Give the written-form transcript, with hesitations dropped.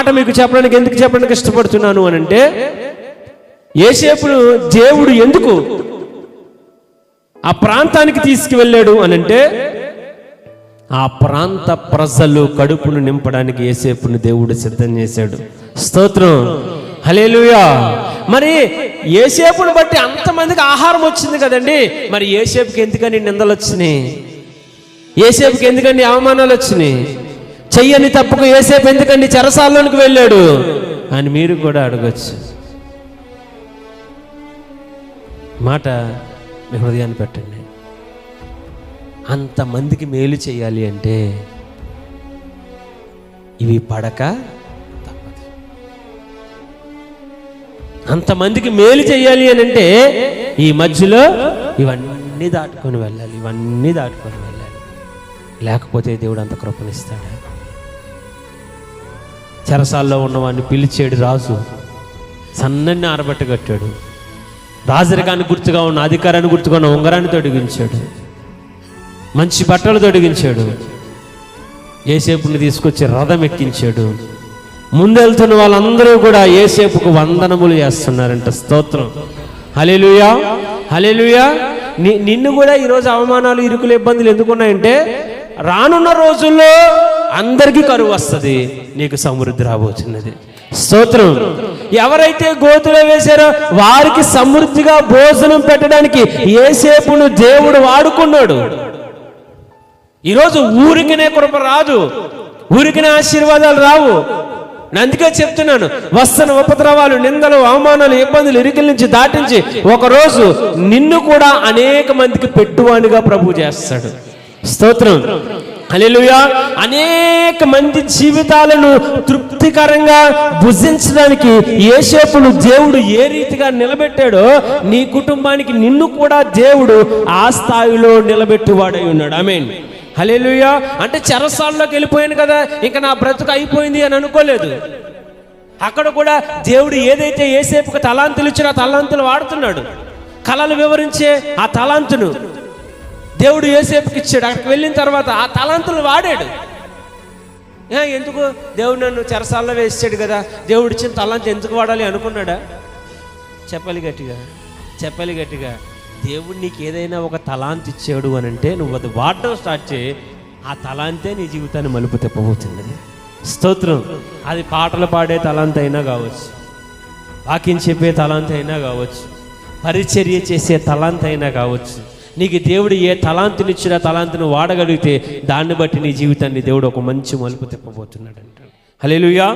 మాట మీకు ఎందుకు చెప్పడానికి ఇష్టపడుతున్నాను అని అంటే, యోసేపును దేవుడు ఎందుకు ఆ ప్రాంతానికి తీసుకువెళ్ళాడు అనంటే, ఆ ప్రాంత ప్రజలు కడుపును నింపడానికి యోసేపును దేవుడు సిద్ధం చేశాడు. స్తోత్రం, హల్లెలూయా. మరి యోసేపును బట్టి అంతమందికి ఆహారం వచ్చింది కదండి, మరి యోసేపుకి ఎందుకని నిందలు వచ్చినాయి? యోసేపుకి ఎందుకండి అవమానాలు వచ్చినాయి? చెయ్యని తప్పుకు యోసేపు ఎందుకండి చెరసాల్లోనికి వెళ్ళాడు అని మీరు కూడా అడగచ్చు. మాట మీ హృదయాన్ని పెట్టండి. అంతమందికి మేలు చేయాలి అంటే ఇవి పడక తప్పదు. అంతమందికి మేలు చేయాలి అని అంటే ఈ మధ్యలో ఇవన్నీ దాటుకొని వెళ్ళాలి, ఇవన్నీ దాటుకొని వెళ్ళాలి. లేకపోతే దేవుడు అంత కృపనిస్తాడు. చెరసాల్లో ఉన్నవాడిని పిలిచాడు రాజు, సన్నని ఆరబట్ట కట్టాడు. రాజరికానికి గుర్తుగా ఉన్న, అధికారాన్ని గుర్తుగా ఉన్న ఉంగరాన్ని తొడిగించాడు, మంచి బట్టలు తొడిగించాడు. యోసేపుని తీసుకొచ్చి రథం ఎక్కించాడు. ముందెళ్తున్న వాళ్ళందరూ కూడా యోసేపుకు వందనములు చేస్తున్నారంట. స్తోత్రం, హల్లెలూయా, హల్లెలూయా. నిన్ను కూడా ఈరోజు అవమానాలు, ఇరుకులు, ఇబ్బందులు ఎందుకున్నాయంటే రానున్న రోజుల్లో అందరికీ కరువు వస్తుంది, నీకు సమృద్ధి రాబోతున్నది. స్తోత్రం. ఎవరైతే గోతులో వేశారో వారికి సమృద్ధిగా భోజనం పెట్టడానికి యోసేపును దేవుడు వాడుకున్నాడు. ఈరోజు ఊరికినే కృప రాదు, ఊరికినే ఆశీర్వాదాలు రావు. అందుకే చెప్తున్నాను, వస్తున్న ఉపద్రవాలు, నిందలు, అవమానాలు, ఇబ్బందులు, ఇరుకుల నుంచి దాటించి ఒకరోజు నిన్ను కూడా అనేక మందికి పెట్టువానిగా ప్రభు చేస్తాడు. స్తోత్రం, హల్లెలూయా. అనేక మంది జీవితాలను తృప్తికరంగా భుజించడానికి యోసేపును దేవుడు ఏ రీతిగా నిలబెట్టాడో నీ కుటుంబానికి నిన్ను కూడా దేవుడు ఆ స్థాయిలో నిలబెట్టువాడై ఉన్నాడు. ఆమేన్, హల్లెలూయా. అంటే చెరసాల్లోకి వెళ్ళిపోయాను కదా, ఇంకా నా బ్రతుకు అయిపోయింది అని అనుకోలేదు. అక్కడ కూడా దేవుడు ఏదైతే యోసేపుకు తలాంతులు ఇచ్చాడో ఆ తలాంతులు వాడుతున్నాడు. కలలు వివరించే ఆ తలాంతును దేవుడు యోసేపుకి ఇచ్చాడు. అక్కడికి వెళ్ళిన తర్వాత ఆ తలాంతులు వాడాడు. ఎందుకు దేవుడు నన్ను చెరసాల్లో వేసాడు కదా, దేవుడు ఇచ్చిన తలాంతు ఎందుకు వాడాలి అనుకున్నాడా? చెప్పాలి గట్టిగా, చెప్పాలి గట్టిగా. దేవుడు నీకు ఏదైనా ఒక తలాంతు ఇచ్చాడు అని అంటే నువ్వు అది వాడడం స్టార్ట్ చేయి, ఆ తలాంతే నీ జీవితాన్ని మలుపు తిప్పబోతున్నది. స్తోత్రం. అది పాటలు పాడే తలాంతు అయినా కావచ్చు, వాక్యం చెప్పే తలాంతు అయినా కావచ్చు, పరిచర్య చేసే తలాంతు అయినా కావచ్చు. నీకు దేవుడు ఏ తలాంతునిచ్చినా తలాంతును వాడగలిగితే దాన్ని బట్టి నీ జీవితాన్ని దేవుడు ఒక మంచి మలుపు తిప్పబోతున్నాడు అంటాడు. హల్లెలూయా.